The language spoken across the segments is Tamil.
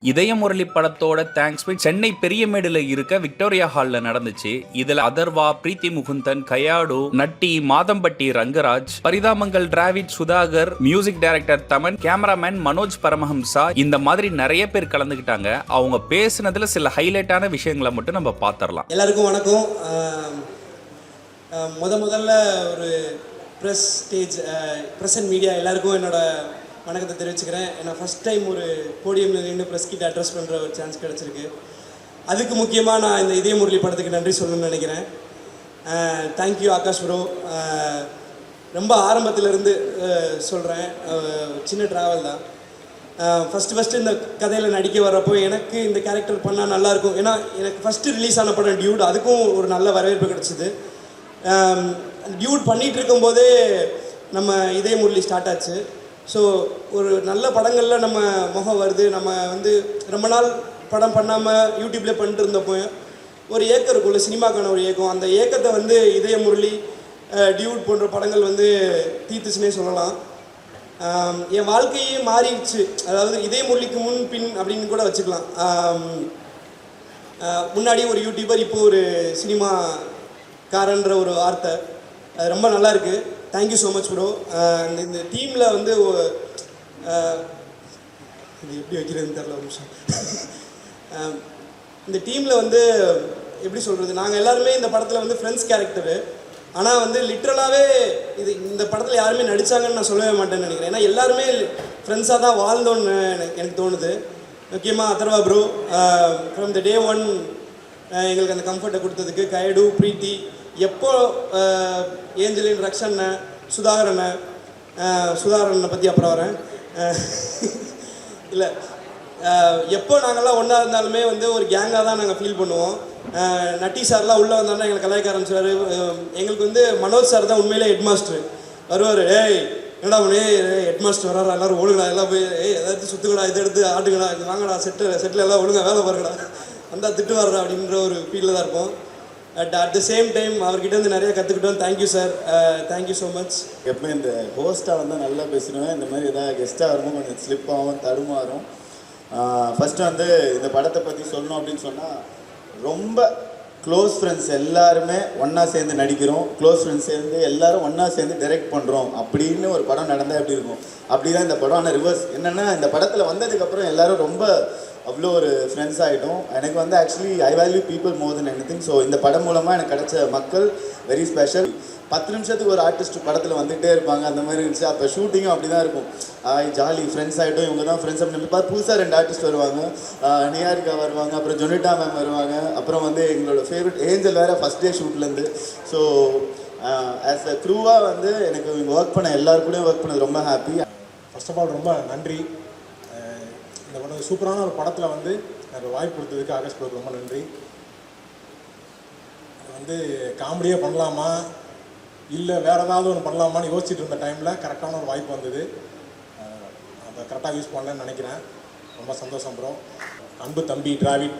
இதயமுரளி படத்தோட தேங்க்ஸ் சென்னை பெரியமேடுல இருக்க விக்டோரியா ஹால்ல நடந்துச்சு. இதுல அதர்வா, பிரீத்தி முகுந்தன், கயாடு, நட்டி, மாதம்பட்டி ரங்கராஜ், பரிதாமங்கல் Dravid Sudhakar, music director Thaman, cameraman Manoj Paramahamsa, இந்த மாதிரி நிறைய பேர் கலந்துக்கிட்டாங்க. அவங்க பேசுனதுல சில ஹைலைட்டான விஷயங்களை மட்டும் நம்ம பார்த்துடலாம். எல்லாருக்கும் வணக்கம். முதல்ல ஒரு ப்ரெஸ் ஸ்டேஜ் ப்ரெசன்ட் மீடியா எல்லாருக்கும் என்னோட வணக்கத்தை தெரிவிச்சுக்கிறேன். ஏன்னா ஃபஸ்ட் டைம் ஒரு போடியமில் நின்று ப்ரெஸ் கிட்ட அட்ரஸ் பண்ணுற ஒரு சான்ஸ் கிடச்சிருக்கு. அதுக்கு முக்கியமாக நான் இந்த இதயமுரளி படத்துக்கு நன்றி சொல்லணும்னு நினைக்கிறேன். Thank you Akash bro. ரொம்ப ஆரம்பத்திலேருந்து சொல்கிறேன், சின்ன ட்ராவல் தான். ஃபஸ்ட்டு இந்த கதையில் நடிக்க வர்றப்போ எனக்கு இந்த கேரக்டர் பண்ணால் நல்லாயிருக்கும். ஏன்னா எனக்கு ஃபஸ்ட்டு ரிலீஸ் ஆன படம் டியூட், அதுக்கும் ஒரு நல்ல வரவேற்பு கிடச்சிது. டியூட் பண்ணிகிட்டு இருக்கும்போதே நம்ம இதயமுரளி ஸ்டார்ட் ஆச்சு. ஸோ ஒரு நல்ல படங்களில் நம்ம முகம் வருது. நம்ம ரொம்ப நாள் படம் பண்ணாமல் யூடியூப்லேயே பண்ணிட்டு இருந்தப்போ ஒரு ஏக்கம் இருக்குள்ள, சினிமாக்கான ஒரு ஏக்கம். அந்த ஏக்கத்தை இதயமுரளி, டியூட் போன்ற படங்கள் தீர்த்துச்சுன்னே சொல்லலாம். என் வாழ்க்கையே மாறிடுச்சு. அதாவது இதயமுரளிக்கு முன் பின் அப்படின்னு கூட வச்சுக்கலாம். முன்னாடி ஒரு யூடியூபர், இப்போ ஒரு சினிமாக்காரன்ற ஒரு வார்த்தை. அது ரொம்ப நல்லா இருக்குது. Thank you so much bro. இந்த டீமில் இது எப்படி வைக்கிறதுன்னு தெரில ஒரு நிமிஷம். இந்த டீமில் எப்படி சொல்கிறது, நாங்கள் எல்லாருமே இந்த படத்தில் ஃப்ரெண்ட்ஸ் கேரக்டரு. ஆனால் லிட்ரலாகவே இந்த படத்தில் யாருமே நடித்தாங்கன்னு நான் சொல்லவே மாட்டேன்னு நினைக்கிறேன். ஏன்னா எல்லாருமே ஃப்ரெண்ட்ஸாக தான் வாழ்ந்தோன்னு எனக்கு தோணுது. முக்கியமாக Atharva bro, from the day one எங்களுக்கு அந்த கம்ஃபர்ட்டை கொடுத்ததுக்கு. கயடு, பிரீத்தி, எப்போ ஏஞ்சலின், ரக்ஷண்ண, சுதாகரனை பற்றி அப்புறம் வரேன். இல்லை, எப்போ நாங்கள்லாம் ஒன்றா இருந்தாலுமே ஒரு கேங்காக தான் நாங்கள் ஃபீல் பண்ணுவோம். நட்டி சார்லாம் உள்ளே வந்தாலும் எங்களை கலாய்க்க ஆரம்பிச்சார். எங்களுக்கு மனோஜ் சார் தான் உண்மையிலே ஹெட் மாஸ்டர். வருவார், ஏய் என்னடா பண்ணி ஹெட் மாஸ்டர் வராரா, எல்லோரும் ஒழுங்கடா, எல்லாம் போய் ஏதாவது சுற்றுக்கடா, இதை எடுத்து ஆட்டுக்கடா, இது வாங்கடா, செட்டில் எல்லாம் ஒழுங்காக வேலை பாருங்கடா, வந்தால் திட்டு வர்றா அப்படின்ற ஒரு ஃபீலில் தான் இருப்போம். அட் த சேம் டைம் அவர்கிட்ட நிறைய கற்றுக்கிட்டோம். Thank you sir, thank you so much. எப்போ இந்த ஹோஸ்ட்டாக நல்லா பேசிடுவேன். இந்த மாதிரி எதாவது கெஸ்ட்டாக வரும்போது கொஞ்சம் ஸ்லிப் ஆகும், தடுமாறும். ஃபஸ்ட்டு இந்த படத்தை பற்றி சொல்லணும் அப்படின்னு சொன்னால், ரொம்ப க்ளோஸ் ஃப்ரெண்ட்ஸ் எல்லாருமே ஒன்றா சேர்ந்து நடிக்கிறோம், க்ளோஸ் ஃப்ரெண்ட்ஸ் சேர்ந்து எல்லோரும் ஒன்றா சேர்ந்து டைரக்ட் பண்ணுறோம் அப்படின்னு ஒரு படம் நடந்தால் எப்படி இருக்கும், அப்படி தான் இந்த படம். ஆனால் ரிவர்ஸ் என்னென்னா, இந்த படத்தில் வந்ததுக்கப்புறம் எல்லோரும் ரொம்ப அவ்வளோ ஒரு ஃப்ரெண்ட்ஸ் ஆகிட்டோம். எனக்கு actually I value people more then anything. So இந்த படம் மூலமாக எனக்கு கிடைச்ச மக்கள் வெரி ஸ்பெஷல். 10 நிமிஷத்துக்கு ஒரு ஆர்டிஸ்ட் படத்தில் வந்துகிட்டே இருப்பாங்க, அந்த மாதிரி இருந்துச்சு. அப்போ ஷூட்டிங்கும் அப்படி தான் இருக்கும். ஜாலி ஃப்ரெண்ட்ஸ் ஆகிட்டோம், இவங்க தான் ஃப்ரெண்ட்ஸ் அப்படின்னு பார்த்து புதுசாக 2 ஆர்டிஸ்ட் வருவாங்க. நியாரிகா வருவாங்க, அப்புறம் ஜொனிட்டா மேம் வருவாங்க, அப்புறம் எங்களோட ஃபேவரட் ஏஞ்சல் வேறு ஃபஸ்ட் டே ஷூட்லேருந்து. ஸோ ஆஸ் அ க்ரூவாக எனக்கு இங்கே ஒர்க் பண்ண எல்லாருக்கூடையும் ஒர்க் பண்ணது ரொம்ப ஹாப்பி. ஃபர்ஸ்ட் ஆஃப் ஆல் ரொம்ப நன்றி. இந்த படம் சூப்பரான ஒரு படத்தில் எனக்கு வாய்ப்பு கொடுத்ததுக்கு ஆகாஷ் ப்ரோக்கு ரொம்ப நன்றி. காமெடியாக பண்ணலாமா இல்லை வேறு ஏதாவது ஒன்று பண்ணலாமான்னு யோசிச்சுட்டு இருந்த டைமில் கரெக்டான ஒரு வாய்ப்பு வந்தது. அதை கரெக்டாக யூஸ் பண்ணலன்னு நினைக்கிறேன். ரொம்ப சந்தோஷம் ப்ரோ. அன்பு தம்பி டிராவிட்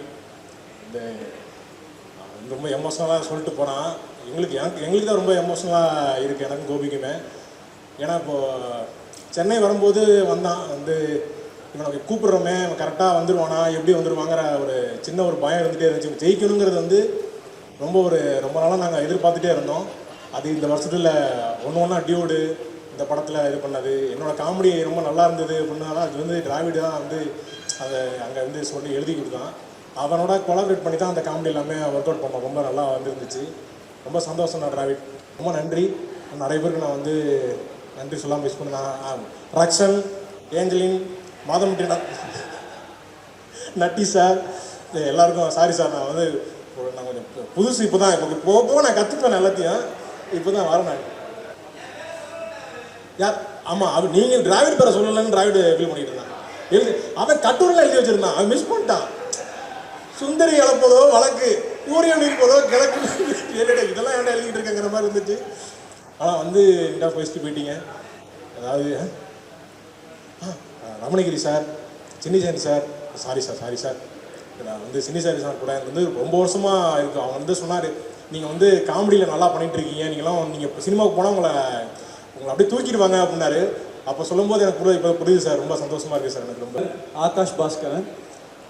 ரொம்ப எமோஷ்னலாக சொல்லிட்டு போனால், எங்களுக்கு தான் ரொம்ப எமோஷ்னலாக இருக்குது, எனக்கும் கோபிக்குமே. ஏன்னா இப்போது சென்னை வரும்போது வந்தான் இவனுக்கு கூப்பிட்றோமே, அவன் கரெக்டாக வந்துடுவானா, எப்படி வந்துடுவாங்கிற ஒரு சின்ன ஒரு பயம் இருந்துகிட்டே இருந்துச்சு. ஜெயிக்கணுங்கிறது ரொம்ப நாளாக நாங்கள் எதிர்பார்த்துட்டே இருந்தோம். அது இந்த வருஷத்தில் ஒன்றா டியூடு இந்த படத்தில் இது பண்ணது. என்னோடய காமெடி ரொம்ப நல்லா இருந்தது அப்படின்னாலும் அது டிராவிடு தான் அதை அங்கே சொல்லி எழுதி கொடுத்தான். அவனோட கொலாபரேட் பண்ணி தான் அந்த காமெடி எல்லாமே ஒர்க் அவுட் பண்ணோம். ரொம்ப நல்லா இருந்துச்சு. ரொம்ப சந்தோஷம் நான் டிராவிட். ரொம்ப நன்றி. நிறைய பேருக்கு நான் நன்றி சொல்லாமல் மிஸ் பண்ணேன். ரக்ஷன், ஏஞ்சலின், மாதம்பட்டி, நட்டி சார், எல்லாருக்கும் சாரி சார். நான் நான் கொஞ்சம் புதுசு, இப்போ தான் போக நான் கற்றுப்பேன் எல்லாத்தையும். இப்போ தான் வரேன். யார்? ஆமாம், அவர் நீங்கள் டிராவிட் பேரை சொல்லலைன்னு டிராவிட் ஃபீல் பண்ணிட்டு இருந்தான். அவன் கட்டுரைலாம் எழுதி வச்சுருந்தான், அவன் மிஸ் பண்ணிட்டான். சுந்தரி இழப்பதோ வழக்கு, சூரியன் இருப்பதோ கிழக்கு, இதெல்லாம் ஏன்டா எழுதிக்கிட்டு இருக்கேங்கிற மாதிரி இருந்துச்சு. ஆனால் இண்டா ஃபஸ்ட்டு போயிட்டீங்க. அதாவது Ramanagiri sir, Chinnisari sir, sorry sir, நான் சின்னிசாரி சார் கூட ரொம்ப வருஷமாக இருக்குது. அவங்க சொன்னார், நீங்கள் காமெடியில் நல்லா பண்ணிகிட்ருக்கீங்க, நீங்கள் சினிமாவுக்கு போனால் உங்களை அப்படியே தூக்கிடுவாங்க அப்படின்னாரு. அப்போ சொல்லும்போது எனக்கு இப்போ புரியுது சார். ரொம்ப சந்தோஷமாக இருக்குது சார். எனக்கு ரொம்ப ஆகாஷ் பாஸ்கரன்.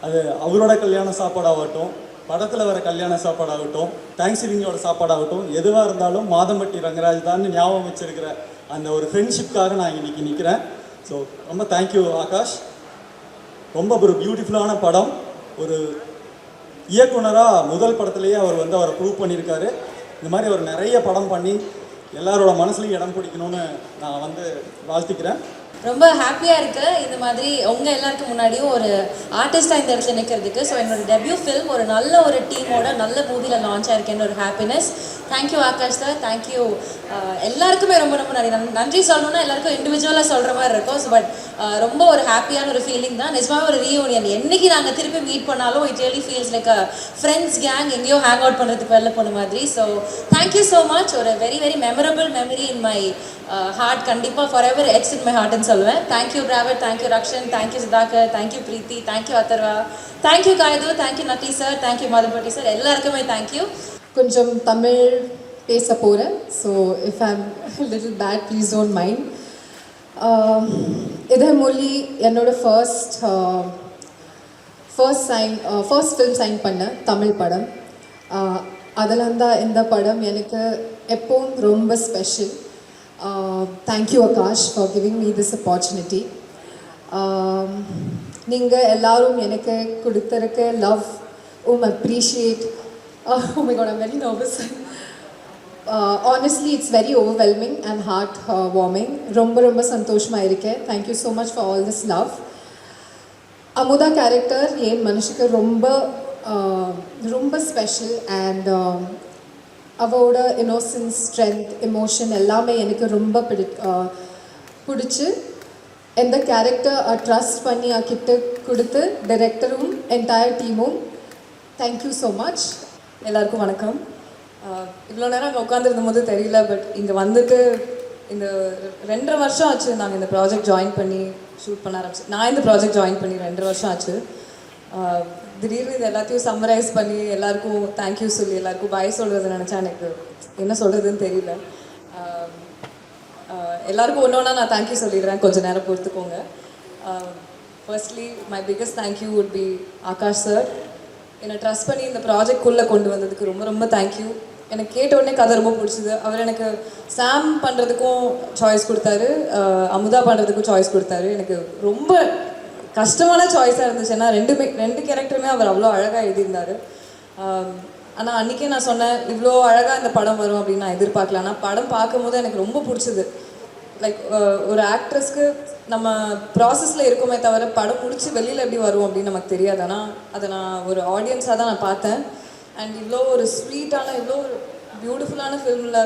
அது அவரோட கல்யாண சாப்பாடாகட்டும், படத்தில் வர கல்யாண சாப்பாடாகட்டும், தேங்க்ஸ் கிவிங்கோட சாப்பாடாகட்டும், எதுவாக இருந்தாலும் மாதம்பட்டி ரங்கராஜ் தான் ஞாபகம் வச்சிருக்கிற அந்த ஒரு ஃப்ரெண்ட்ஷிப்காக நான் இன்னைக்கு நிற்கிறேன். ஸோ ரொம்ப தேங்க்யூ ஆகாஷ். ரொம்ப ஒரு பியூட்டிஃபுல்லான படம். ஒரு இயக்குனராக முதல் படத்துலேயே அவர் அவரை ப்ரூவ் பண்ணியிருக்காரு. இந்த மாதிரி அவர் நிறைய படம் பண்ணி எல்லாரோட மனசுலையும் இடம் பிடிக்கணும்னு நான் வாழ்த்திக்கிறேன். ரொம்ப ஹாப்பியாக இருக்கு இந்த மாதிரி உங்கள் எல்லாருக்கும் முன்னாடியும் ஒரு ஆர்டிஸ்டாக இந்த இடத்துல நிற்கிறதுக்கு. ஸோ என்னோட டெபியூ ஃபில்ம் ஒரு நல்ல ஒரு டீமோட நல்ல மூவியில் லான்ச் ஆயிருக்கேன்னு ஒரு happiness. Thank you Akash sir, thank you. எல்லாருக்குமே ரொம்ப ரொம்ப நன்றி சொல்லணும்னா எல்லாருக்கும் இண்டிவிஜுவலாக சொல்கிற மாதிரி இருக்கும். ஸோ பட் ரொம்ப ஒரு ஹாப்பியான ஒரு ஃபீலிங் தான். நிஜமாக ஒரு ரீயூனியன். என்றைக்கு நாங்கள் திருப்பி மீட் பண்ணாலும் it really feels like a friends gang எங்கேயோ ஹேங் அவுட் பண்ணுறதுக்கு வெளில போன மாதிரி. So thank you so much. ஒரு very very memorable memory in my heart. கண்டிப்பாக forever it's in my ஹார்ட்னு சொல்லுவேன். Thank you Dravid, thank you Rakshan, thank you Sudhakar, thank you Preethi, thank you Atharva, thank you Kayadu, thank you Natty sir, thank you Madhampatty sir, எல்லாருக்குமே தேங்க்யூ. கொஞ்சம் தமிழ் பேச போகிறேன். So if I'm little bad please don't mind. இதே மொழி என்னோட ஃபர்ஸ்ட் ஃபில்ம் சைன் பண்ண தமிழ் படம். அதில் தான் இந்த படம் எனக்கு எப்பவும் ரொம்ப special. Thank you Akash for giving me this opportunity. நீங்கள் எல்லாரும் எனக்கு கொடுத்துருக்க love appreciate. Oh my God, I'm very nervous. Honestly, it's very overwhelming and heart-warming. ரொம்ப சந்தோஷமாக இருக்கேன். Thank you so much for all this love. Amudha character என் மனுஷுக்கு ரொம்ப ஸ்பெஷல். அண்ட் அவளோட இன்னோசன்ஸ், ஸ்ட்ரென்த், எமோஷன் எல்லாமே எனக்கு ரொம்ப பிடிச்சி எந்த கேரக்டர் ட்ரஸ்ட் பண்ணி கிட்ட கொடுத்து டைரக்டரும் என்டையர் டீமும் தேங்க்யூ ஸோ மச். எல்லாருக்கும் வணக்கம். இவ்வளோ நேரம் அங்கே உட்காந்துருந்த போது தெரியல, பட் இங்கே வந்துட்டு இந்த 2.5 வருஷம் ஆச்சு நாங்கள் இந்த ப்ராஜெக்ட் ஜாயின் பண்ணி ஷூட் பண்ண ஆரம்பிச்சு. நான் இந்த ப்ராஜெக்ட் ஜாயின் பண்ணி 2.5 வருஷம் ஆச்சு. திடீர்னு இது எல்லாத்தையும் சம்மரைஸ் பண்ணி எல்லாருக்கும் தேங்க்யூ சொல்லி எல்லாருக்கும் பாய் சொல்கிறது நினச்சா எனக்கு என்ன சொல்கிறதுன்னு தெரியல. எல்லாருக்கும் ஒன்றா நான் தேங்க்யூ சொல்லிடுறேன், கொஞ்சம் நேரம் பொறுத்துக்கோங்க. Firstly my biggest thank you would be Akash sir. என்னை ட்ரஸ்ட் பண்ணி இந்த ப்ராஜெக்ட்குள்ளே கொண்டு வந்ததுக்கு ரொம்ப தேங்க்யூ. எனக்கு கேட்ட உடனே கதை ரொம்ப பிடிச்சிது. அவர் எனக்கு சாம் பண்ணுறதுக்கும் சாய்ஸ் கொடுத்தாரு, அமுதா பண்ணுறதுக்கும் சாய்ஸ் கொடுத்தாரு. எனக்கு ரொம்ப கஷ்டமான சாய்ஸாக இருந்துச்சு. ஏன்னா ரெண்டு கேரக்டருமே அவர் அவ்வளோ அழகாக எழுதியிருந்தார். ஆனால் அன்றைக்கே நான் சொன்னேன், இவ்வளோ அழகாக இந்த படம் வரும் அப்படின்னு நான் எதிர்பார்க்கல. ஆனால் படம் பார்க்கும்போது எனக்கு ரொம்ப பிடிச்சிது. லைக் ஒரு ஆக்ட்ரஸ்க்கு நம்ம ப்ராசஸில் இருக்கோமே தவிர படம் முடிச்சு வெளியில் எப்படி வரும் அப்படின்னு நமக்கு தெரியாது. ஆனால் அதை நான் ஒரு ஆடியன்ஸாக தான் நான் பார்த்தேன். அண்ட் இவ்வளோ ஒரு ஸ்வீட்டான, இவ்வளோ ஒரு பியூட்டிஃபுல்லான ஃபில்மில்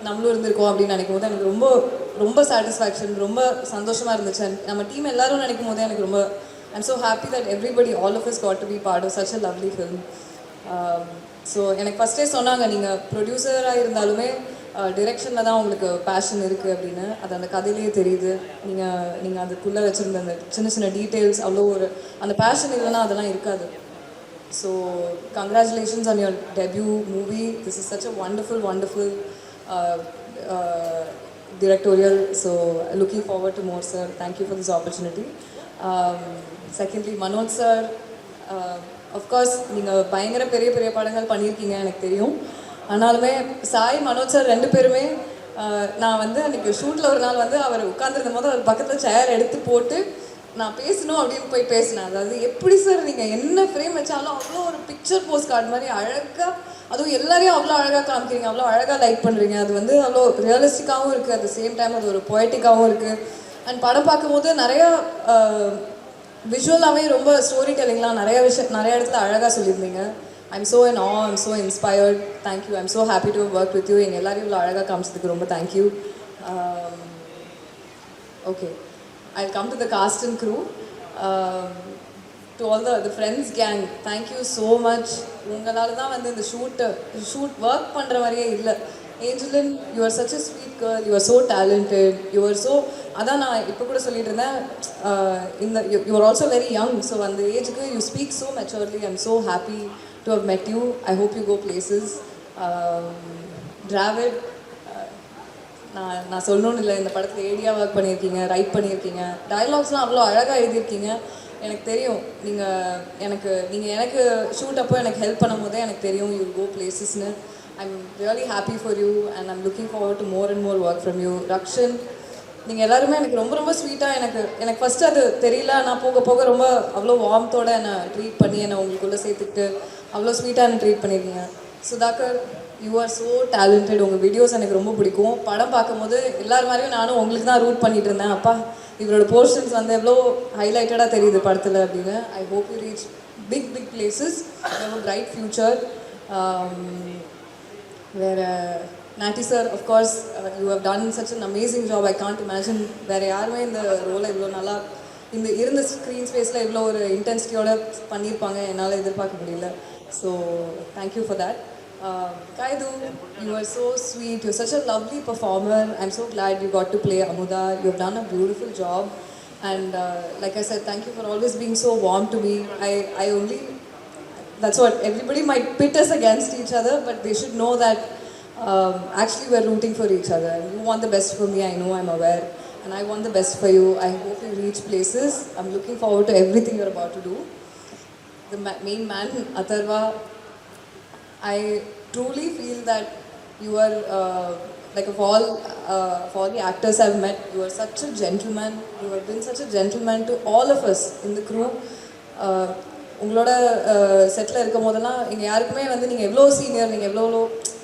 நம்மளும் இருந்திருக்கோம் அப்படின்னு நினைக்கும் போது எனக்கு ரொம்ப சாட்டிஸ்ஃபேக்ஷன், ரொம்ப சந்தோஷமாக இருந்துச்சு. அண்ட் நம்ம டீம் எல்லோரும் நினைக்கும் போதே எனக்கு ரொம்ப I'm so happy that everybody all of us got to be part of such a lovely film. So எனக்கு ஃபஸ்ட்டே சொன்னாங்க, நீங்கள் ப்ரொடியூசராக இருந்தாலுமே டிரெக்ஷனில் தான் உங்களுக்கு பேஷன் இருக்குது அப்படின்னு. அது அந்த கதையிலேயே தெரியுது. நீங்கள் அதுக்குள்ளே வச்சுருந்த அந்த சின்ன டீட்டெயில்ஸ் அவ்வளோ ஒரு அந்த பேஷன் இல்லைன்னா அதெல்லாம் இருக்காது. So congratulations on your debut movie. This is such a wonderful directorial. So looking forward to more, sir. Thank you for this opportunity. Secondly, Manoj sir, of course நீங்கள் பயங்கர பெரிய படங்கள் பண்ணியிருக்கீங்க எனக்கு தெரியும். ஆனாலுமே சாய், மனோஜ் சார் 2 பேருமே நான் அன்றைக்கி ஷூட்டில் ஒரு நாள் அவர் உட்காந்துருந்த போது அவர் பக்கத்தில் சேர் எடுத்து போட்டு நான் பேசணும் அப்படின்னு போய் பேசினேன். அதாவது எப்படி சார் நீங்கள் என்ன ஃப்ரேம் வச்சாலும் அவ்வளோ ஒரு பிக்சர் போஸ்ட் கார்டு மாதிரி அழகாக, அதுவும் எல்லாரையும் அவ்வளோ அழகாக காமிக்கிறீங்க, அவ்வளோ அழகாக லைக் பண்ணுறீங்க. அது அவ்வளோ ரியலிஸ்டிக்காகவும் இருக்குது, அட் த சேம் டைம் அது ஒரு பொயட்டிக்காகவும் இருக்குது. அண்ட் படம் பார்க்கும்போது நிறையா விஷுவலாகவே ரொம்ப ஸ்டோரி டெல்லிங்லாம் நிறைய இடத்துல அழகாக சொல்லியிருந்தீங்க. I'm so in awe, I'm so inspired. Thank you. I'm so happy to have worked with you. எங்கள் எல்லாரையும் இவ்வளோ அழகாக காமிச்சதுக்கு ரொம்ப thank you. Okay, I'll come to the cast and crew. To all the friends gang, thank you so much. உங்களால தான் இந்த ஷூட் ஒர்க் பண்ணுற மாதிரியே இல்லை. Angeline, you are such a sweet girl, you are so talented, you are so, அதான் நான் இப்போ கூட சொல்லிட்டு இருந்தேன், you are also very young, so அந்த ஏஜுக்கு you speak so maturely. I'm so happy to have met you. I hope you go places. Dravid, நான் சொல்லணும்னு இல்லை, இந்த படத்தில் ஏடியா ஒர்க் பண்ணியிருக்கீங்க, ரைட் பண்ணியிருக்கீங்க, டயலாக்ஸ்லாம் அவ்வளோ அழகாக எழுதியிருக்கீங்க. எனக்கு தெரியும் நீங்கள் எனக்கு ஷூட் அப்போ எனக்கு ஹெல்ப் பண்ணும் போதே எனக்கு தெரியும் யூ கோ பிளேசஸ்னு. I'm really happy for you and I'm looking forward to more and more work from you. Rakshan, நீங்கள் எல்லாருமே எனக்கு ரொம்ப ரொம்ப ஸ்வீட்டாக எனக்கு ஃபஸ்ட்டு அது தெரியல, நான் போக போக ரொம்ப அவ்வளோ வார்ம்த்தோடு என்னை ட்ரீட் பண்ணி என்னை உங்களுக்குள்ளே சேர்த்துக்கிட்டு அவ்வளோ ஸ்வீட்டாக என்னை ட்ரீட் பண்ணியிருக்கீங்க. Sudhakar, you are so talented. உங்கள் வீடியோஸ் எனக்கு ரொம்ப பிடிக்கும். படம் பார்க்கும்போது எல்லார் மாதிரியும் நானும் உங்களுக்கு தான் ரூட் பண்ணிட்டு இருந்தேன். அப்பா இவரோட போர்ஷன்ஸ் வந்து எவ்வளோ ஹைலைட்டடாக தெரியுது படத்தில் அப்படின்னு. I hope you reach big big places, have a bright future. வேறு நாட்டி sir, of course you have done such an amazing job. I can't imagine வேறு யாருமே இந்த ரோலை இவ்வளோ நல்லா இருந்த ஸ்க்ரீன் ஸ்பேஸில் இவ்வளோ ஒரு இன்டென்சிட்டியோட பண்ணியிருப்பாங்க என்னால் எதிர்பார்க்க முடியல. So thank you for that. Kaidu, you are so sweet. You're such a lovely performer. I'm so glad you got to play Amuda. You've done a beautiful job. And like I said, thank you for always being so warm to me. That's what, everybody might pit us against each other, but they should know that actually we're rooting for each other. You want the best for me, I know, I'm aware. And I want the best for you. I hope you reach places. I'm looking forward to everything you're about to do. The main man, Atharva, I truly feel that you are like of all the actors I've met, you are such a gentleman. You have been such a gentleman to all of us in the crew. உங்களோட செட்டில் இருக்கும் போதெல்லாம் இங்கே யாருக்குமே வந்து நீங்கள் எவ்வளோ சீனியர், நீங்கள் எவ்வளோ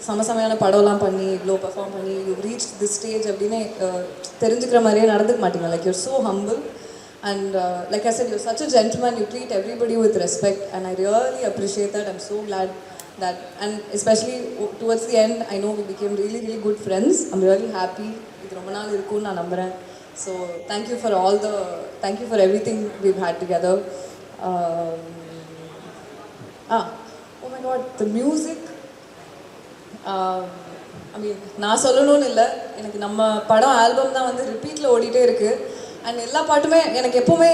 சமசமையான படம்லாம் பண்ணி இவ்வளோ பர்ஃபார்ம் பண்ணி யூ ரீச் திஸ் ஸ்டேஜ் அப்படின்னு தெரிஞ்சுக்கிற மாதிரியே நடந்துக்க மாட்டீங்க. Like you're so humble and like I said, you're such a gentleman. You treat everybody with respect and I really appreciate that. I'm so glad that, and especially towards the end, I know we became really really good friends. I'm really happy. இது ரொம்ப நாள் இருக்கும்னு நான் நம்புகிறேன். So thank you for everything we've had together. Oh my god, the music. I mean, நான் சொல்லணும்னு இல்லை, எனக்கு நம்ம படம் ஆல்பம் தான் வந்து ரிப்பீட்டில் ஓடிட்டே இருக்குது. அண்ட் எல்லா பாட்டுமே எனக்கு எப்போவுமே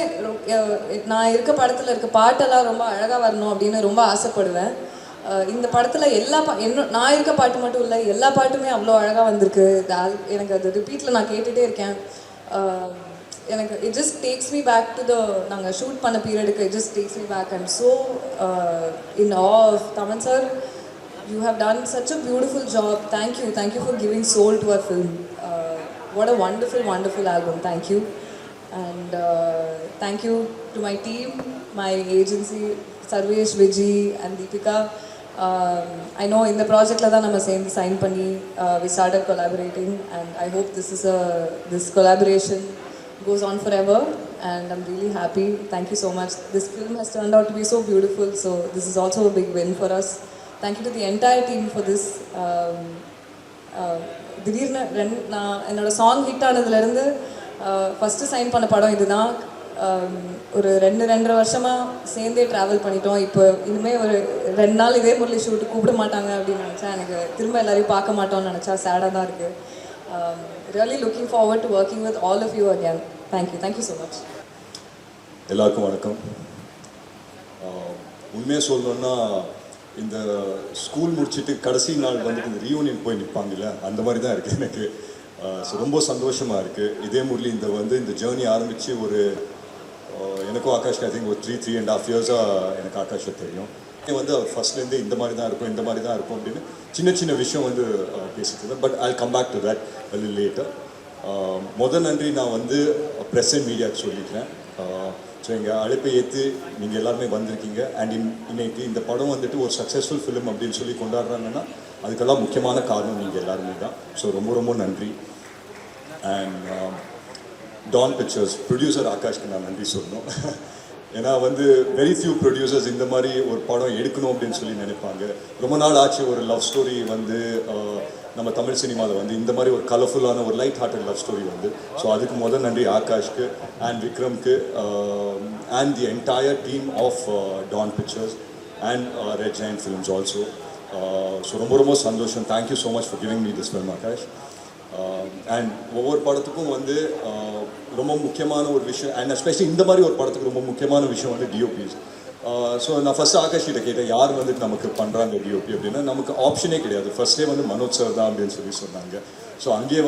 நான் இருக்க படத்தில் இருக்க பாட்டெல்லாம் ரொம்ப அழகாக வரணும் அப்படின்னு ரொம்ப ஆசைப்படுவேன். இந்த படத்தில் நான் இருக்க பாட்டு மட்டும் இல்லை, எல்லா பாட்டுமே அவ்வளோ அழகாக வந்திருக்கு. எனக்கு அது ரிப்பீட்டில் நான் கேட்டுகிட்டே இருக்கேன். எனக்கு it just takes me back to நாங்கள் ஷூட் பண்ண பீரியடுக்கு. It just takes me back. I'm so in awe of Thaman sir. You have done such a beautiful job. Thank you for giving soul to our film. What a wonderful album. Thank you. And thank you to my team, my agency, Sarvesh, Vijay and Deepika. I know in the project la da nama சேர்ந்து sign பண்ணி we started collaborating, and I hope this collaboration goes on forever, and I'm really happy. Thank you so much. This film has turned out to be so beautiful, so this is also a big win for us. Thank you to the entire team for this. திடீர்னு நான் என்னோடய சாங் ஹிட் ஆனதுலேருந்து ஃபஸ்ட்டு சைன் பண்ண படம் இதுதான். ஒரு 2.5 வருஷமாக சேர்ந்தே ட்ராவல் பண்ணிட்டோம். இப்போ இனிமேல் ஒரு 2 நாள் இதே முரளி ஷூட்டு கூப்பிட மாட்டாங்க அப்படின்னு நினச்சா, எனக்கு திரும்ப எல்லாரையும் பார்க்க மாட்டோம்னு நினச்சா சேடாக தான் இருக்குது. Really looking forward to working with all of you again. Thank you so much. எல்லாருக்கும் வணக்கம். உண்மையாக சொல்லணுன்னா, இந்த ஸ்கூல் முடிச்சுட்டு கடைசி நாள் வந்துட்டு இந்த ரீயூனியன் போய் நிற்பாங்கல்ல, அந்த மாதிரி தான் இருக்குது எனக்கு. ஸோ ரொம்ப சந்தோஷமாக இருக்குது. இதே முரளி இந்த ஜேர்னி ஆரம்பித்து எனக்கும் ஆகாஷ்க்கு ஐ திங்க் ஒரு 3.5 இயர்ஸாக எனக்கு ஆகாஷை தெரியும். வந்து அவர் ஃபர்ஸ்ட்லேருந்து இந்த மாதிரி தான் இருக்கும் அப்படின்னு சின்ன விஷயம் பேசிட்டு இருந்தேன். But I come back to that a little later. முதல் நன்றி நான் ப்ரெஸ் அண்ட் மீடியாவுக்கு சொல்லிக்கிறேன். ஸோ எங்கள் அழைப்பை ஏற்று நீங்கள் எல்லாருமே வந்திருக்கீங்க. அண்ட் இன்னைக்கு இந்த படம் ஒரு சக்ஸஸ்ஃபுல் ஃபிலிம் அப்படின்னு சொல்லி கொண்டாடுறாங்கன்னா அதுக்கெல்லாம் முக்கியமான காரணம் நீங்கள் எல்லாருமே தான். ஸோ ரொம்ப நன்றி. அண்ட் டான் பிக்சர்ஸ் ப்ரொடியூசர் ஆகாஷ்க்கு நான் நன்றி சொல்லணும். ஏன்னா வெரி ஃபியூ ப்ரொடியூசர்ஸ் இந்த மாதிரி ஒரு படம் எடுக்கணும் அப்படின்னு சொல்லி நினைப்பாங்க. ரொம்ப நாள் ஆச்சு ஒரு லவ் ஸ்டோரி நம்ம தமிழ் சினிமாவில் இந்த மாதிரி ஒரு கலர்ஃபுல்லான ஒரு light hearted love story so அதுக்கு முதல் நன்றி ஆகாஷ்க்கு அண்ட் விக்ரம்க்கு and the entire team of Dawn Pictures and Red Giant Films also. So ரொம்ப சந்தோஷம். Thank you so much for giving me this film Aakash. And ஒவ்வொரு படத்துக்கும் ரொம்ப முக்கியமான ஒரு விஷயம், அண்ட் எஸ்பெஷலி இந்த மாதிரி ஒரு படத்துக்கு ரொம்ப முக்கியமான விஷயம் டிஓபிஸ். ஸோ நான் ஃபஸ்ட்டு ஆகாஷ் கிட்ட கேட்டேன், யார் நமக்கு பண்ணுறாங்க டிஓபி அப்படின்னா. நமக்கு ஆப்ஷனே கிடையாது. ஃபர்ஸ்டே மனோஜ் சார் தான் அப்படின்னு சொன்னாங்க. ஸோ அங்கேயே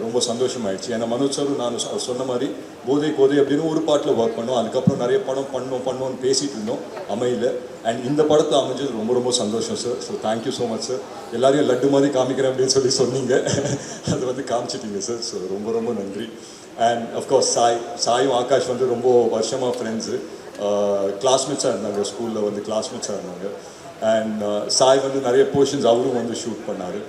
ரொம்ப சந்தோஷமாயிடுச்சு. ஏன்னா மனோஜ் சாரும் நான் சொன்ன மாதிரி கோதை கோதை அப்படின்னு ஒரு பாட்டில் ஒர்க் பண்ணோம். அதுக்கப்புறம் நிறைய படம் பண்ணோம்னு பேசிகிட்டு இருந்தோம், அமையல. அண்ட் இந்த படத்தை அமைஞ்சது ரொம்ப ரொம்ப சந்தோஷம் sir. So thank you so much sir. எல்லாரையும் லட்டு மாதிரி காமிக்கிறேன் அப்படின்னு சொன்னீங்க, அது வந்து காமிச்சிட்டீங்க சார். ஸோ ரொம்ப ரொம்ப நன்றி. அண்ட் அஃப்கோர்ஸ் சாயும் ஆகாஷ் வந்து ரொம்ப வருஷமாக ஃப்ரெண்ட்ஸு, கிளாஸ்மேட்ஸாக இருந்தாங்க, ஸ்கூலில் வந்து கிளாஸ்மேட்ஸாக இருந்தாங்க. அண்ட் சாய் வந்து நிறைய போர்ஷன்ஸ் அவரும் வந்து ஷூட் பண்ணார்.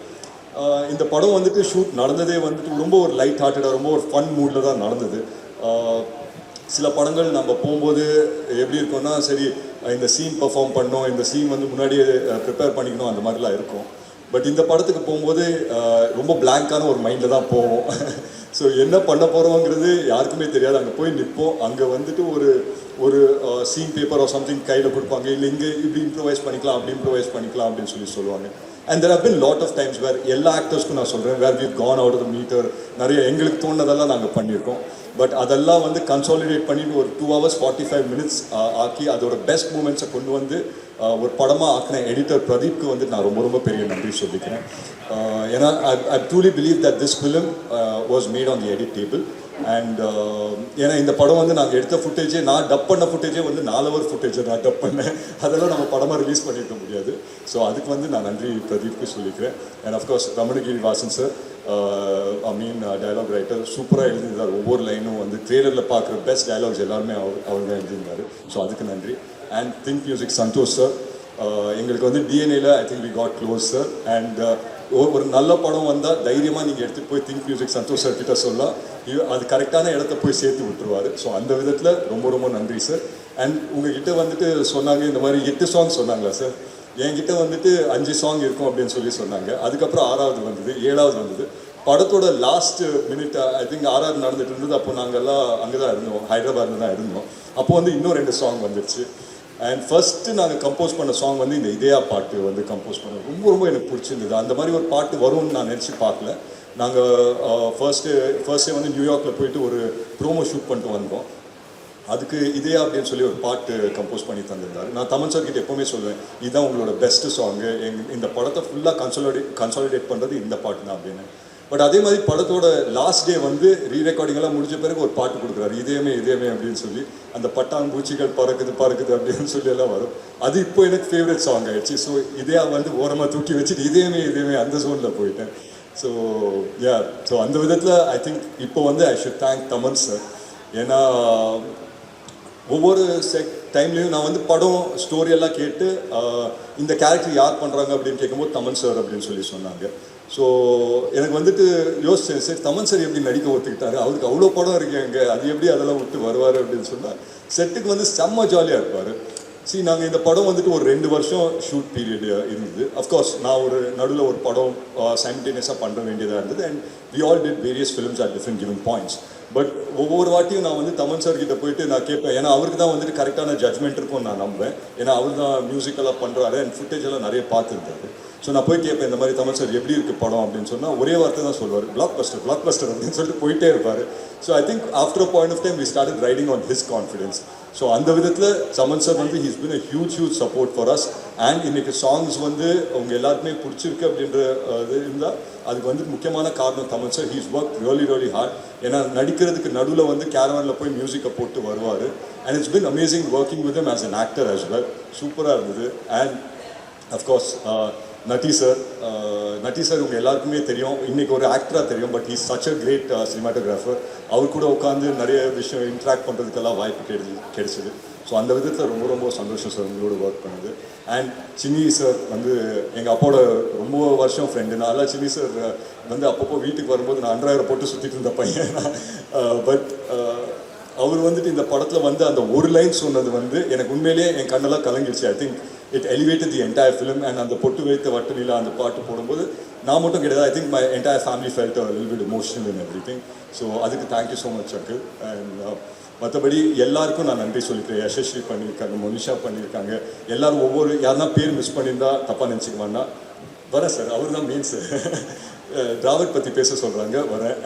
இந்த படம் வந்துட்டு ஷூட் நடந்ததே வந்துட்டு ரொம்ப ஒரு லைட் ஹார்ட்டடாக, ரொம்ப ஒரு ஃபன் மூடில் தான் நடந்தது. சில படங்கள் நம்ம போகும்போது எப்படி இருக்கும்னா, சரி இந்த சீன் பர்ஃபார்ம் பண்ணோம், இந்த சீன் வந்து முன்னாடியே ப்ரிப்பேர் பண்ணிக்கணும், அந்த மாதிரிலாம் இருக்கும். பட் இந்த படத்துக்கு போகும்போது ரொம்ப பிளாங்கான ஒரு மைண்டில் தான் போவோம். ஸோ என்ன பண்ண போகிறோங்கிறது யாருக்குமே தெரியாது. அங்கே போய் நிற்போம், அங்கே வந்துட்டு ஒரு சீன் பேப்பர் ஆர் சம்திங் கையில் கொடுப்பாங்க, இல்லை இங்கே இப்படி இம்ப்ரூவைஸ் பண்ணிக்கலாம், அப்படி இம்ப்ரூவைஸ் பண்ணிக்கலாம் அப்படின்னு சொல்லுவாங்க. And there have been lot of times where எல்லா ஆக்டர்ஸ்க்கும் நான் சொல்கிறேன், where we've gone out of the metre, நிறைய எங்களுக்கு தோணுனதெல்லாம் நாங்கள் பண்ணியிருக்கோம். பட் அதெல்லாம் வந்து கன்சாலிடேட் பண்ணிட்டு ஒரு 2 hours 45 minutes ஆக்கி அதோட பெஸ்ட் மூமெண்ட்ஸை கொண்டு வந்து ஒரு படமாக ஆக்கின எடிட்டர் பிரதீப்க்கு வந்து நான் ரொம்ப ரொம்ப பெரிய நன்றி சொல்லிக்கிறேன். ஏன்னா ஐ truly believe that this film was made on the edit table. And ஏன்னா இந்த படம் வந்து நாங்கள் எடுத்த ஃபுட்டேஜே, நான் டப் பண்ண ஃபுட்டேஜே வந்து 4 hour ஃபுட்டேஜை நான் டப் பண்ணேன். அதெல்லாம் நம்ம படமாக ரிலீஸ் பண்ணியிருக்க முடியாது. ஸோ அதுக்கு வந்து நான் நன்றி பிரதீப்க்கு சொல்லிக்கிறேன். And of course Ramanagiri Vasan sir, dialogue writer, சூப்பராக எழுதியிருந்தார். ஒவ்வொரு லைனும் வந்து ட்ரெய்லரில் பார்க்குற பெஸ்ட் டயலாக்ஸ் எல்லாருமே அவர் தான் எழுதியிருந்தார். ஸோ அதுக்கு நன்றி. And Think Music Santhosh sir, எங்களுக்கு வந்து டிஎன்ஏல I think we got close sir. And ஒரு நல்ல படம் வந்தால் தைரியமாக நீங்கள் எடுத்துகிட்டு போய் திங்க் மியூசிக் சந்தோஷ் சார் கிட்ட சொல்லலாம், அது கரெக்டான இடத்த போய் சேர்த்து விட்டுருவார். ஸோ அந்த விதத்தில் ரொம்ப ரொம்ப நன்றி சார். அண்ட் உங்ககிட்ட வந்துட்டு சொன்னாங்க இந்த மாதிரி 8 songs சொன்னாங்களா சார்? என்கிட்ட வந்துட்டு 5 song இருக்கும் அப்படின்னு சொன்னாங்க. அதுக்கப்புறம் 6வது வந்தது, 7வது வந்தது. படத்தோட லாஸ்ட் மினிட் ஐ திங்க் 6வது நடந்துட்டு இருந்தது. அப்போ நாங்கள்லாம் அங்கே தான் இருந்தோம், ஹைதராபாத்தில் தான் இருந்தோம். அப்போ வந்து இன்னும் 2 song வந்துடுச்சு. அண்ட் ஃபஸ்ட்டு நாங்கள் கம்போஸ் பண்ண சாங் வந்து இந்த இதயா பாட்டு வந்து கம்போஸ் பண்ணோம். ரொம்ப ரொம்ப எனக்கு பிடிச்சிருந்தது. அந்த மாதிரி ஒரு பாட்டு வரும்னு நான் நினச்சி பார்க்கல. நாங்கள் ஃபர்ஸ்டே வந்து நியூயார்க்கில் போயிட்டு ஒரு ப்ரோமோ ஷூட் பண்ணிட்டு வந்தோம். அதுக்கு இதயா அப்படின்னு சொல்லி ஒரு பாட்டு கம்போஸ் பண்ணி தந்திருந்தார். நான் தமன் சார் கிட்ட எப்போவுமே சொல்லுவேன், இதுதான் உங்களோட பெஸ்ட்டு சாங்கு, இந்த படத்தை ஃபுல்லாக கன்சாலிடேட் பண்ணுறது இந்த பாட்டு தான் அப்படின்னு. பட் அதே மாதிரி படத்தோட லாஸ்ட் டே வந்து ரீரெக்கார்டிங்கெல்லாம் முடிஞ்ச பிறகு ஒரு பாட்டு கொடுக்குறாரு, இதயமே அப்படின்னு சொல்லி, அந்த பட்டாம்பூச்சிகள் பறக்குது அப்படின்னு சொல்லி எல்லாம் வரும். அது இப்போ எனக்கு ஃபேவரட் சாங் ஆயிடுச்சு. ஸோ இதே வந்து ஓரமாக தூக்கி வச்சுட்டு இதயமே அந்த ஜோனில் போயிட்டேன். ஸோ ஸோ அந்த விதத்தில் ஐ திங்க் இப்போ வந்து I should thank Thaman sir. ஏன்னா ஒவ்வொரு டைம்லேயும் நான் வந்து படம் ஸ்டோரியெல்லாம் கேட்டு இந்த கேரக்டர் யார் பண்ணுறாங்க அப்படின்னு கேட்கும்போது தமன் சார் அப்படின்னு சொல்லி சொன்னாங்க. ஸோ எனக்கு வந்துட்டு யோசிச்சேன், சரி தமன் சார் எப்படி நடிக்க ஒத்துக்கிட்டாரு, அவருக்கு அவ்வளோ படம் இருக்கேங்க, அது எப்படி அதெல்லாம் விட்டு வருவார் அப்படின்னு சொன்னால், செட்டுக்கு வந்து செம்ம ஜாலியாக இருப்பார். சரி, நாங்கள் இந்த படம் வந்துட்டு ஒரு 2 வருஷம் ஷூட் பீரியட் இருந்தது. அஃப்கோர்ஸ் நான் ஒரு நடுவில் ஒரு படம் சைமல்டேனியஸாக பண்ண வேண்டியதாக இருந்தது. And we all did various films at different given points. But ஒவ்வொரு வாட்டியும் நான் வந்து தமன் சார் கிட்ட போயிட்டு நான் கேட்பேன், ஏன்னா அவருக்கு தான் வந்துட்டு கரெக்டான ஜட்மெண்ட் இருக்கும் நான் நம்புவேன். ஏன்னா அவர் தான் மியூசிக்கெல்லாம் பண்ணுறாரு அண்ட் ஃபுட்டேஜ் எல்லாம் நிறைய பார்த்துருந்தாரு. ஸோ நான் போய் கேட்பேன், இந்த மாதிரி தமன் சார் எப்படி இருக்குது படம் அப்படின்னு சொன்னால் ஒரே வார்த்தை தான் சொல்லுவார், பிளாக் பஸ்டர் அப்படின்னு சொல்லிட்டு போயிட்டே இருப்பார். So I think after a point of time we started riding on his confidence. So அந்த விதத்தில் தமன் சார் வந்து he's been a huge support for us. And இன்னைக்கு சாங்ஸ் வந்து அவங்க எல்லாருக்குமே பிடிச்சிருக்கு அப்படின்ற இது இருந்தால் அதுக்கு வந்து முக்கியமான காரணம் Thaman sir. He's work really hard. ஏன்னா நடிக்கிறதுக்கு நடுவில் வந்து கேரவானில் போய் மியூசிக்கை போட்டு வருவார். And it's been amazing working with him as an actor as well. சூப்பராக இருந்தது. அண்ட் அஃப்கோர்ஸ் நட்டி சார் உங்கள் எல்லாருக்குமே தெரியும், இன்றைக்கி ஒரு ஆக்டராக தெரியும், but he's such a great cinematographer. அவர் கூட உட்காந்து நிறைய விஷயம் இன்ட்ராக்ட் பண்ணுறதுக்கெல்லாம் வாய்ப்பு கிடைச்சிது. ஸோ அந்த விதத்தில் ரொம்ப சந்தோஷம் சார் உங்களோட ஒர்க் பண்ணுது. அண்ட் சின்னி சார் வந்து எங்கள் அப்பாவோட ரொம்ப வருஷம் ஃப்ரெண்டு. நான் சின்னி சார் வந்து அப்பப்போ வீட்டுக்கு வரும்போது நான் அண்டர்வேர் போட்டு சுற்றிட்டு இருந்த பையன். பட் அவர் வந்துட்டு இந்த படத்தில் வந்து அந்த ஒரு லைன் சொன்னது வந்து எனக்கு உண்மையிலேயே என் கண்ணெல்லாம் கலங்கிடுச்சு. I think it elevated the entire film. And அந்த பொட்டு வைத்த வட்டு நிலா அந்த பாட்டு போடும்போது நான் மட்டும் கிடையாது, I think my entire family felt a little bit emotional in everything. So அதுக்கு thank you so much uncle. And மற்றபடி எல்லாருக்கும் நான் நன்றி சொல்லிக்கிறேன். யசஸ்வி பண்ணியிருக்காங்க, மோனிஷா பண்ணியிருக்காங்க. எல்லோரும் ஒவ்வொரு யாருன்னா பேர் மிஸ் பண்ணியிருந்தா தப்பாக நினச்சிக்க வேண்டாம். வரேன் சார், அவர் தான் மெயின் சார். டிராவட் பற்றி பேச சொல்கிறாங்க, வரேன்.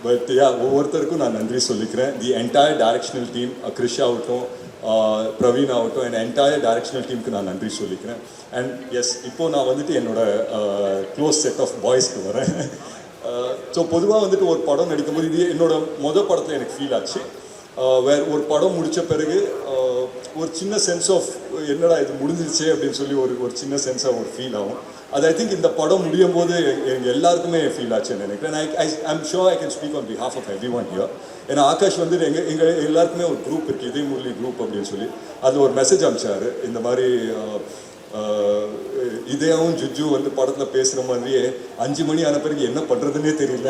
பட் ஒவ்வொருத்தருக்கும் நான் நன்றி சொல்லிக்கிறேன். தி என்டையர் டைரக்ஷனல் டீம், கிருஷ் ஆகட்டும், பிரவீன் ஆகட்டும், என் என்டையர் டைரக்ஷனல் டீமுக்கு நான் நன்றி சொல்லிக்கிறேன். அண்ட் எஸ், இப்போது நான் வந்துட்டு என்னோட க்ளோஸ் செட் ஆஃப் பாய்ஸ்க்கு வரேன். ஸோ பொதுவாக வந்துட்டு ஒரு படம் நடிக்கும்போது இது என்னோட படத்தில் எனக்கு ஃபீல் ஆச்சு. வேறு ஒரு படம் முடித்த பிறகு ஒரு சின்ன சென்ஸ் ஆஃப் என்னடா இது முடிஞ்சிருச்சே அப்படின்னு சொல்லி ஒரு சின்ன சென்ஸ் ஆஃப் ஒரு ஃபீல் ஆகும். அது ஐ திங்க் இந்த படம் முடியும் போது எங்கள் எல்லாருக்குமே ஃபீல் ஆச்சுன்னு நினைக்கிறேன். I'm sure I can speak on behalf of every one here. ஏன்னா ஆகாஷ் வந்து எங்கள் எல்லாருக்குமே ஒரு குரூப் இருக்குது, இதே முரளி குரூப் அப்படின்னு சொல்லி. அதில் ஒரு மெசேஜ் அனுப்பிச்சார், இந்த மாதிரி இதேவும் ஜுஜு வந்து படத்தில் பேசுகிற மாதிரியே 5 மணி ஆன பிறகு என்ன பண்ணுறதுன்னே தெரியல,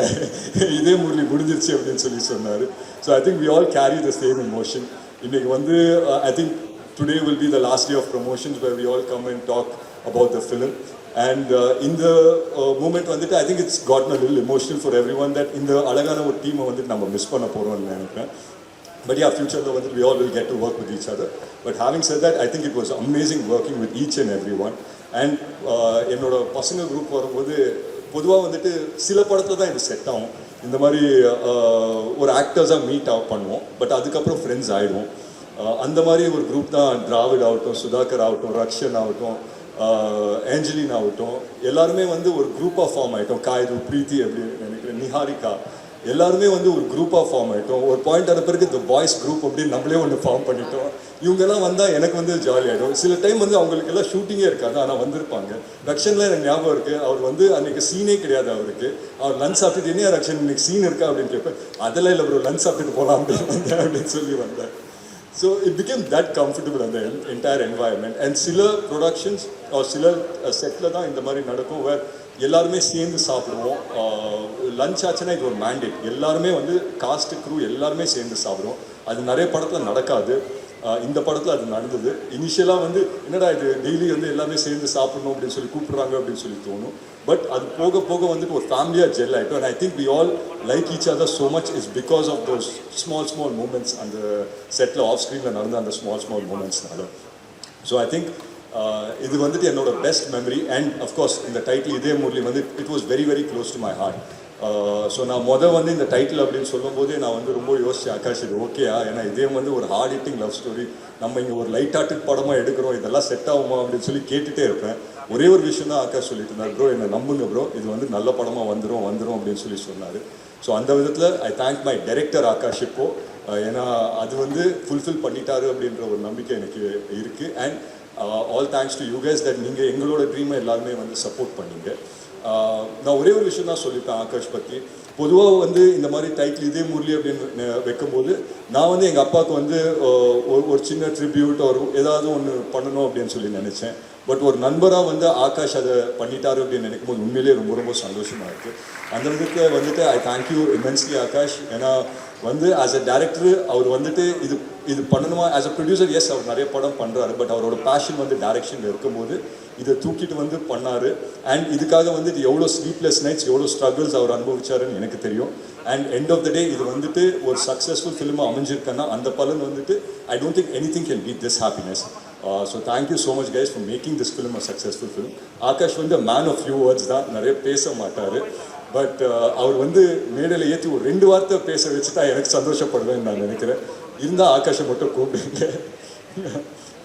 இதே முரளி முடிஞ்சிருச்சு அப்படின்னு சொல்லி சொன்னார். So I think we all carry the same emotion. இன்றைக்கி வந்து I think today will be the last day of promotions where we all come and talk about the film. And இந்த மூமெண்ட் வந்துட்டு I think it's gotten a little emotional for every one that இந்த அழகான ஒரு டீமை வந்துட்டு நம்ம மிஸ் பண்ண போகிறோம்னு நினைக்கிறேன். But yeah, future though, we all will get to work with each other. But having said that, I think it was amazing working with each and everyone. And என்னோட பசங்க குரூப் வரும்போது பொதுவாக வந்துட்டு சில படத்தில் தான் இது செட் ஆகும். இந்த மாதிரி ஒரு ஆக்டர்ஸாக மீட் பண்ணுவோம், பட் அதுக்கப்புறம் ஃப்ரெண்ட்ஸ் ஆகிடுவோம். அந்த மாதிரி ஒரு குரூப் தான் டிராவிட் ஆகட்டும், சுதாகர் ஆகட்டும், ரக்ஷன் ஆகட்டும், ஏஞ்சலின் ஆகட்டும், எல்லாருமே வந்து ஒரு குரூப்பாக ஃபார்ம் ஆகிட்டோம். காயது, பிரீத்தி அப்படின்னு நினைக்கிறேன், நிஹாரிகா, எல்லாருமே வந்து ஒரு குரூப்பாக ஃபார்ம் ஆகிட்டோம். ஒரு பாயிண்ட் ஆன பிறகு த பாய்ஸ் குரூப் அப்படின்னு நம்மளே ஒன்று ஃபார்ம் பண்ணிட்டோம். இவங்கெல்லாம் வந்தால் எனக்கு வந்து ஜாலி ஆகிடும். சில டைம் வந்து அவங்களுக்கு எல்லாம் ஷூட்டிங்கே இருக்காது, ஆனால் வந்திருப்பாங்க. ரக்ஷன்லாம் எனக்கு ஞாபகம் இருக்குது, அவர் வந்து அன்றைக்கி சீனே கிடையாது அவருக்கு. அவர் லஞ்ச் சாப்பிட்டுட்டு என்ன ரக்ஷன் இன்னைக்கு சீன் இருக்கா அப்படின்னு கேட்பேன். அதெல்லாம் இல்லை ப்ரோ, லஞ்ச் சாப்பிட்டுட்டு போகலாம் அப்படின்னு வந்தேன் அப்படின்னு சொல்லி வந்தேன். So it became that comfortable அந்த என்டையர் என்வாயர்மெண்ட். அண்ட் சில ப்ரொடக்ஷன்ஸ் சில செட்டில் தான் இந்த மாதிரி நடக்கும், வேர் எல்லாருமே சேர்ந்து சாப்பிடுவோம். லஞ்ச் ஆச்சுன்னா இது ஒரு மேண்டேட், எல்லாருமே வந்து காஸ்ட் க்ரூ எல்லாருமே சேர்ந்து சாப்பிடுவோம். அது நிறைய படத்தில் நடக்காது, இந்த படத்தில் அது நடந்தது. இனிஷியலாக வந்து என்னடா இது டெய்லி வந்து எல்லாமே சேர்ந்து சாப்பிடணும் அப்படின்னு சொல்லி கூப்பிட்றாங்க அப்படின்னு சொல்லி தோணும். பட் அது போக போக வந்துட்டு ஒரு ஃபேமிலியாக ஜெல் ஆகிட்டோம். And I think we all like each other so much is because of those small moments, அந்த செட்டில் ஆஃப் ஸ்க்ரீனில் நடந்த அந்த ஸ்மால் மூமெண்ட்ஸ்னால. ஸோ ஐ திங்க் இது வந்துட்டு என்னோட பெஸ்ட் மெமரி. அண்ட் அஃப்கோர்ஸ் இந்த டைட்டில் இதே முரளி வந்து it was very very close to my heart. So நான் வந்து இந்த டைட்டில் அப்படின்னு சொல்லும்போதே நான் வந்து ரொம்ப யோசிச்சேன், ஆகாஷ் இது ஓகேயா, ஏன்னா இதே வந்து ஒரு ஹார்ட் ஹிட்டிங் லவ் ஸ்டோரி, நம்ம இங்கே ஒரு லைட் ஹார்ட்டட் படமாக எடுக்கிறோம், இதெல்லாம் செட் ஆகுமா அப்படின்னு சொல்லி கேட்டுகிட்டே இருப்பேன். ஒரே ஒரு விஷயம் தான் ஆகாஷ் சொல்லிட்டு இருந்தார், ப்ரோ என்னை நம்புங்க ப்ரோ, இது வந்து நல்ல படமாக வந்துடும் அப்படின்னு சொல்லி சொன்னார். ஸோ அந்த விதத்தில் I thank my director Akash இப்போ, ஏன்னா அது வந்து ஃபுல்ஃபில் பண்ணிட்டாரு அப்படின்ற ஒரு நம்பிக்கை எனக்கு இருக்குது. And all thanks to you guys that நீங்கள் எங்களோட ட்ரீமை எல்லாருமே வந்து சப்போர்ட் பண்ணீங்க. நான் ஒரே ஒரு விஷயம் தான் சொல்லிப்பேன் ஆகாஷ் பற்றி. பொதுவாக வந்து இந்த மாதிரி டைட்டில் இதே முரளி அப்படின்னு வைக்கும்போது நான் வந்து எங்கள் அப்பாவுக்கு வந்து ஒரு சின்ன ட்ரிபியூட் ஒரு ஏதாவது ஒன்று பண்ணணும் அப்படின்னு சொல்லி நினச்சேன். பட் ஒரு நண்பராக வந்து ஆகாஷ் அதை பண்ணிட்டாரு அப்படின்னு நினைக்கும் போது உண்மையிலேயே ரொம்ப ரொம்ப சந்தோஷமாக இருக்குது. அந்த விதத்தில் வந்துட்டு ஐ தேங்க்யூ இமென்ஸ்லி ஆகாஷ். ஏன்னா வந்து ஆஸ் அ டேரக்டர் அவர் வந்துட்டு இது பண்ணணுமா, ஆஸ் அ ப்ரொடியூசர் எஸ் அவர் நிறைய படம் பண்ணுறாரு, பட் அவரோட பேஷன் வந்து டைரக்ஷனில் இருக்கும்போது இதை தூக்கிட்டு வந்து பண்ணார். அண்ட் இதுக்காக வந்து இது எவ்வளோ ஸ்லீப்லெஸ் நைட்ஸ், எவ்வளோ ஸ்ட்ரகிள்ஸ் அவர் அனுபவிச்சாருன்னு எனக்கு தெரியும். And end of the day இது வந்துட்டு ஒரு சக்ஸஸ்ஃபுல் ஃபிலிமாக அமைஞ்சிருக்கேன்னா அந்த பலன் வந்துட்டு I don't think anything can beat this happiness. So thank you so much guys for making this film a successful film. Akash வந்து மேன் ஆஃப் ஃபியூ வேர்ட்ஸ் தான், நிறைய பேச மாட்டார். பட் அவர் வந்து மேடையில் ஏற்றி ஒரு 2 வார்த்தை பேச வச்சுட்டா எனக்கு சந்தோஷப்படுவேன்னு நான் நினைக்கிறேன். இருந்தால் ஆகாஷை மட்டும் கூப்பிடுங்க.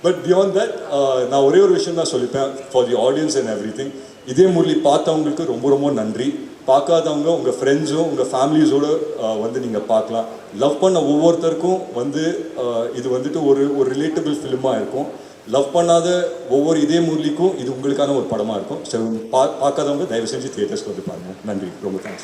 பட் பியாண்ட் தட் நான் ஒரே ஒரு விஷயம் தான் சொல்லிப்பேன் for the audience and everything. இதே முரளி பார்த்தவங்களுக்கு ரொம்ப ரொம்ப நன்றி. பார்க்காதவங்க உங்கள் ஃப்ரெண்ட்ஸும் உங்கள் ஃபேமிலிஸோடு வந்து நீங்கள் பார்க்கலாம். லவ் பண்ண ஒவ்வொருத்தருக்கும் வந்து இது வந்துட்டு ஒரு ரிலேட்டபிள் ஃபிலிமாக இருக்கும். லவ் பண்ணாத ஒவ்வொரு இதே முரளிக்கும் இது உங்களுக்கான ஒரு படமாக இருக்கும். ஸோ பார்க்காதவங்க தயவு செஞ்சு தியேட்டர்ஸ்க்கு வந்து பாருங்கள். நன்றி, ரொம்ப தேங்க்ஸ்.